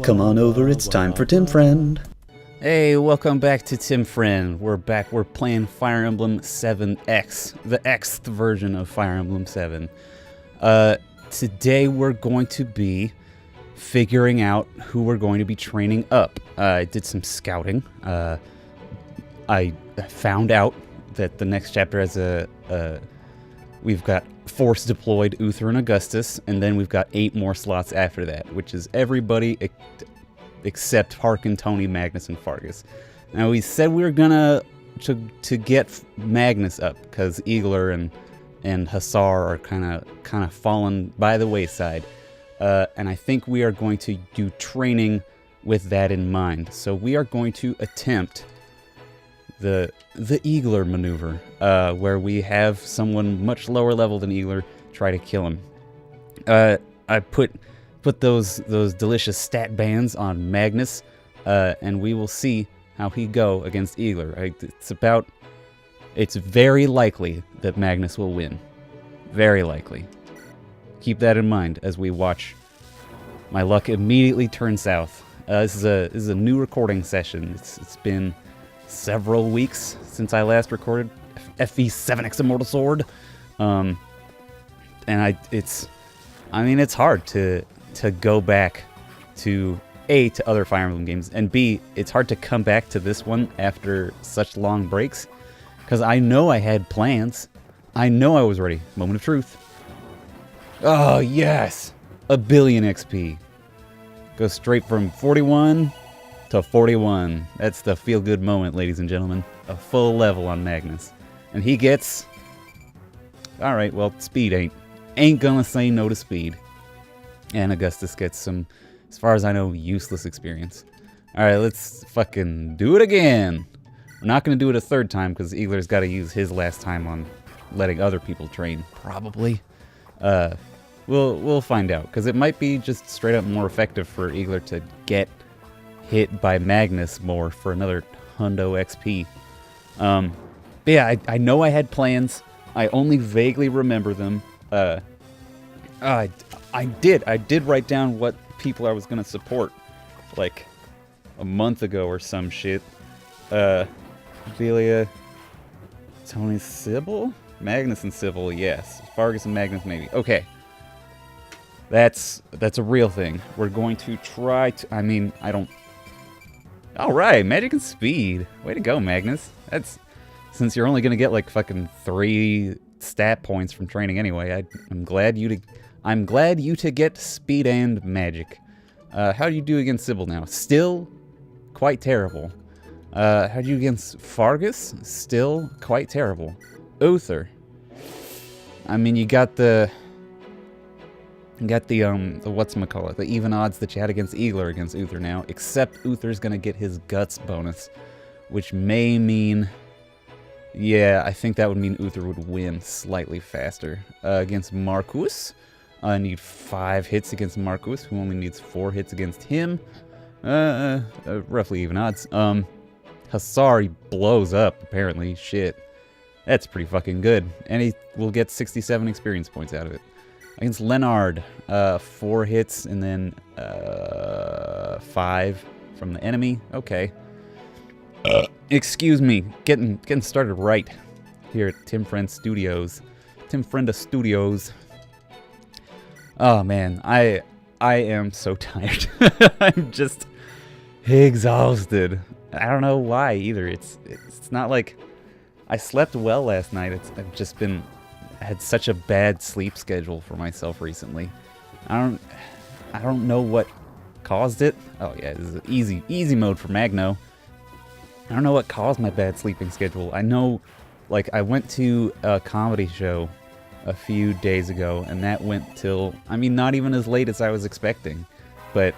Come on over, it's time for Tim Friend. Hey, welcome back to Tim Friend. We're back, we're playing Fire Emblem 7X, the Xth version of Fire Emblem 7. Today we're going to be figuring out who we're going to be training up. I did some scouting. I found out that the next chapter has we've got Force deployed Uther and Augustus, and then we've got 8 more slots after that, which is everybody except Harkin, Tony, Magnus, and Fargus. Now we said we were gonna to get Magnus up because Eagler and Hussar are kind of fallen by the wayside, and I think we are going to do training with that in mind. So we are going to attempt the Eagler maneuver, where we have someone much lower level than Eagler try to kill him. I put those delicious stat bands on Magnus, and we will see how he go against Eagler. It's very likely that Magnus will win. Very likely. Keep that in mind as we watch my luck immediately turn south. This is a new recording session. It's been several weeks since I last recorded FE7X Immortal Sword, and it's hard to go back to other Fire Emblem games, and B, it's hard to come back to this one after such long breaks, because I know I had plans. I know I was ready. Moment of truth. Oh yes, a billion XP. Go straight from 41 to 41. That's the feel-good moment, ladies and gentlemen. A full level on Magnus. And he gets... Alright, well, speed ain't gonna say no to speed. And Augustus gets some, as far as I know, useless experience. Alright, let's fucking do it again. We're not gonna do it a third time, because Eagler's gotta use his last time on letting other people train. Probably. We'll find out, because it might be just straight up more effective for Eagler to get hit by Magnus more for another hundo XP. But yeah, I know I had plans. I only vaguely remember them. I did write down what people I was gonna support, like a month ago or some shit. Velia, Tony, Sybil, Magnus and Sybil, yes. Fargus and Magnus, maybe. Okay. That's a real thing. We're going to try to... I don't... Alright, magic and speed. Way to go, Magnus. That's... Since you're only gonna get, like, fucking 3 stat points from training anyway, I'm glad you to get speed and magic. How do you do against Sybil now? Still quite terrible. How do you against Fargus? Still quite terrible. Uther. You got the whatchamacallit, the even odds that you had against Eagler against Uther now, except Uther's gonna get his guts bonus, which may mean, yeah, I think that would mean Uther would win slightly faster. Against Marcus, I need 5 hits against Marcus, who only needs 4 hits against him. Roughly even odds. Hussar, he blows up, apparently. Shit. That's pretty fucking good. And he will get 67 experience points out of it. Against Leonard, 4 hits and then 5 from the enemy. Okay. Excuse me, getting started right here at Tim Friend Studios. Tim Frienda Studios. Oh man, I am so tired. I'm just exhausted. I don't know why either. It's not like I slept well last night. I've just been... I had such a bad sleep schedule for myself recently. I don't know what caused it. Oh yeah, this is easy mode for Magno. I don't know what caused my bad sleeping schedule. I know, like, I went to a comedy show a few days ago, and that went till, not even as late as I was expecting, but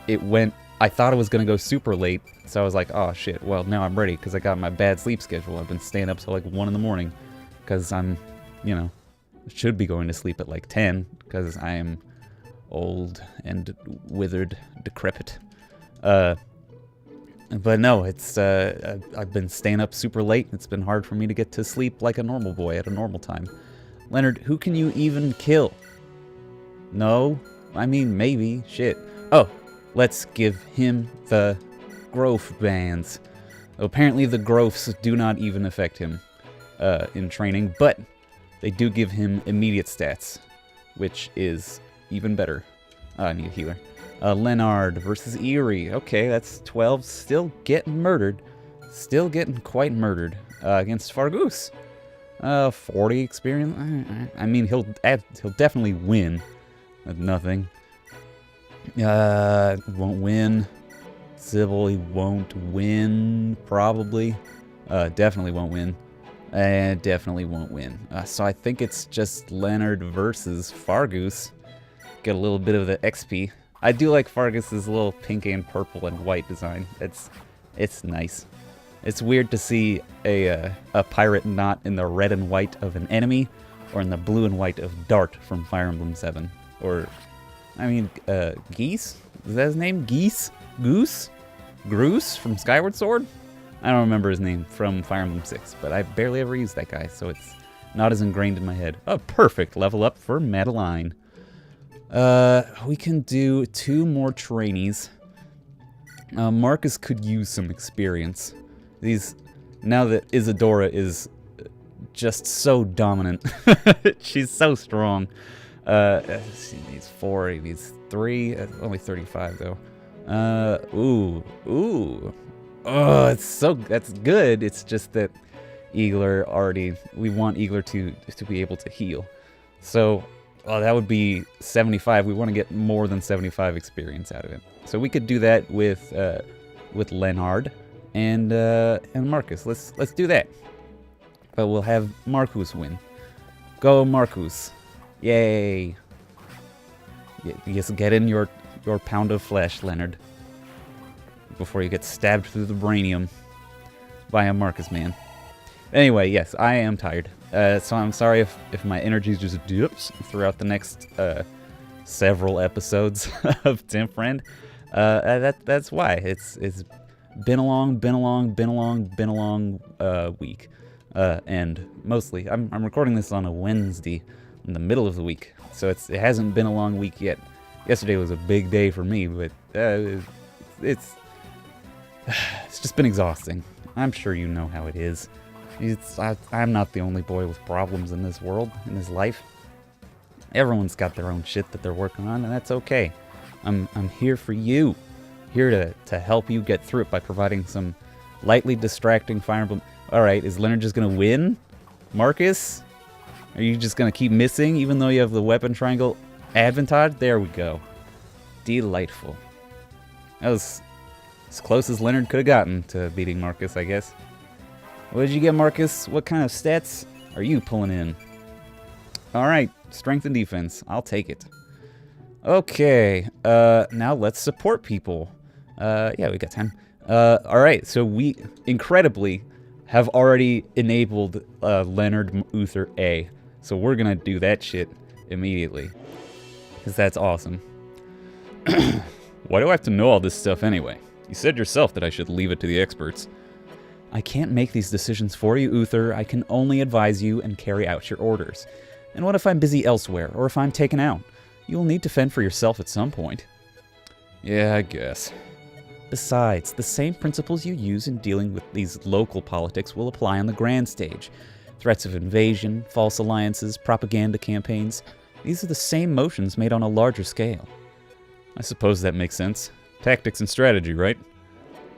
it went, I thought it was going to go super late, so I was like, oh shit, well now I'm ready, because I got my bad sleep schedule. I've been staying up till like 1 in the morning, because I'm, should be going to sleep at like 10, because I am old and withered, decrepit. But no, it's, I've been staying up super late. It's been hard for me to get to sleep like a normal boy at a normal time. Leonard, who can you even kill? No? Maybe. Shit. Oh, let's give him the growth bands. Apparently the growths do not even affect him in training, but they do give him immediate stats, which is even better. I need a healer. Leonard versus Eerie. Okay, that's 12. Still getting murdered. Still getting quite murdered against Fargus. 40 experience. I mean, he'll definitely win. Nothing. Won't win. Sybil, he won't win. Probably. Definitely won't win. Definitely won't win. So I think it's just Leonard versus Fargus. Get a little bit of the XP. I do like Fargus's little pink and purple and white design. It's nice. It's weird to see a pirate not in the red and white of an enemy, or in the blue and white of Dart from Fire Emblem 7. Or, I mean, Geese? Is that his name? Geese? Goose? Groose from Skyward Sword? I don't remember his name from Fire Emblem 6, but I barely ever used that guy, so it's not as ingrained in my head. Oh, perfect. Level up for Madeline. We can do 2 more trainees. Marcus could use some experience. Now that Isadora is just so dominant. She's so strong. She needs 4, he needs 3, only 35 though. Ooh. Oh, that's good. It's just that we want Eagler to be able to heal. So, well, that would be 75. We want to get more than 75 experience out of it. So we could do that with Leonard and Marcus. Let's do that. But we'll have Marcus win. Go Marcus. Yay. Yes, get in your pound of flesh, Leonard. Before you get stabbed through the brainium by a Marcus man. Anyway, yes, I am tired. So I'm sorry if my energy just dips throughout the next several episodes of Tim Friend. That's why. It's been a long week. And mostly, I'm recording this on a Wednesday in the middle of the week. So it hasn't been a long week yet. Yesterday was a big day for me, but it's just been exhausting. I'm sure you know how it is. I'm not the only boy with problems in this world, in this life. Everyone's got their own shit that they're working on, and that's okay. I'm here for you. Here to help you get through it by providing some lightly distracting Fire Emblem. Alright, is Leonard just gonna win? Marcus? Are you just gonna keep missing even though you have the weapon triangle advantage? There we go. Delightful. That was as close as Leonard could have gotten to beating Marcus, I guess. What did you get, Marcus? What kind of stats are you pulling in? Alright, strength and defense. I'll take it. Okay, now let's support people. Yeah, we got 10. Alright, so we incredibly have already enabled Leonard Uther A. So we're gonna do that shit immediately. Because that's awesome. Why do I have to know all this stuff anyway? You said yourself that I should leave it to the experts. I can't make these decisions for you, Uther. I can only advise you and carry out your orders. And what if I'm busy elsewhere, or if I'm taken out? You will need to fend for yourself at some point. Yeah, I guess. Besides, the same principles you use in dealing with these local politics will apply on the grand stage. Threats of invasion, false alliances, propaganda campaigns. These are the same motions made on a larger scale. I suppose that makes sense. Tactics and strategy, right?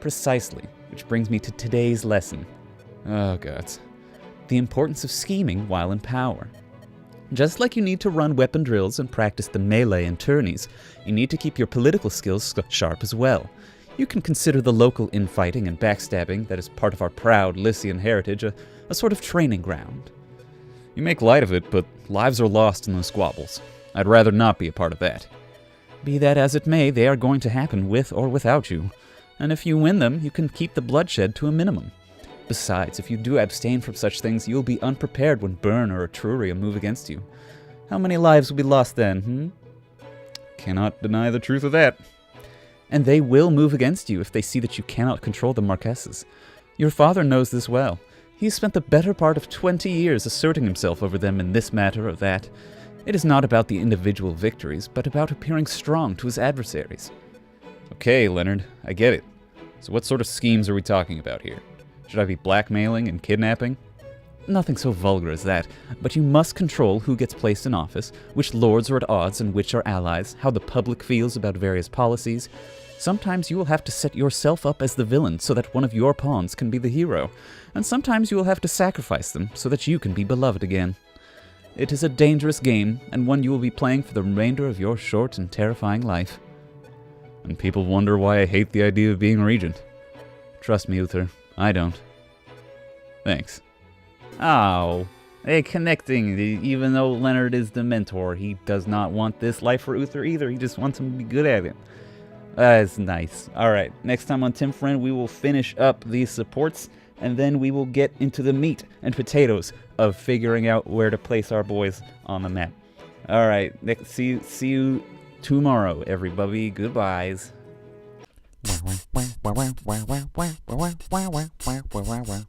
Precisely. Which brings me to today's lesson. Oh, gods. The importance of scheming while in power. Just like you need to run weapon drills and practice the melee and tourneys, you need to keep your political skills sharp as well. You can consider the local infighting and backstabbing that is part of our proud Lycian heritage a sort of training ground. You make light of it, but lives are lost in those squabbles. I'd rather not be a part of that. Be that as it may, they are going to happen with or without you. And if you win them, you can keep the bloodshed to a minimum. Besides, if you do abstain from such things, you'll be unprepared when Byrne or Etruria move against you. How many lives will be lost then, Cannot deny the truth of that. And they will move against you if they see that you cannot control the Marquesas. Your father knows this well. He spent the better part of 20 years asserting himself over them in this matter or that. It is not about the individual victories, but about appearing strong to his adversaries. Okay, Leonard, I get it. So what sort of schemes are we talking about here? Should I be blackmailing and kidnapping? Nothing so vulgar as that, but you must control who gets placed in office, which lords are at odds and which are allies, how the public feels about various policies. Sometimes you will have to set yourself up as the villain so that one of your pawns can be the hero, and sometimes you will have to sacrifice them so that you can be beloved again. It is a dangerous game, and one you will be playing for the remainder of your short and terrifying life. And people wonder why I hate the idea of being regent. Trust me, Uther, I don't. Thanks. Oh, hey, connecting. Even though Leonard is the mentor, he does not want this life for Uther either. He just wants him to be good at it. That's nice. Alright, next time on Tim Friend, we will finish up these supports, and then we will get into the meat and potatoes of figuring out where to place our boys on the map. Alright, see you tomorrow, everybody. Goodbyes.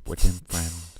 We're Tim Friend.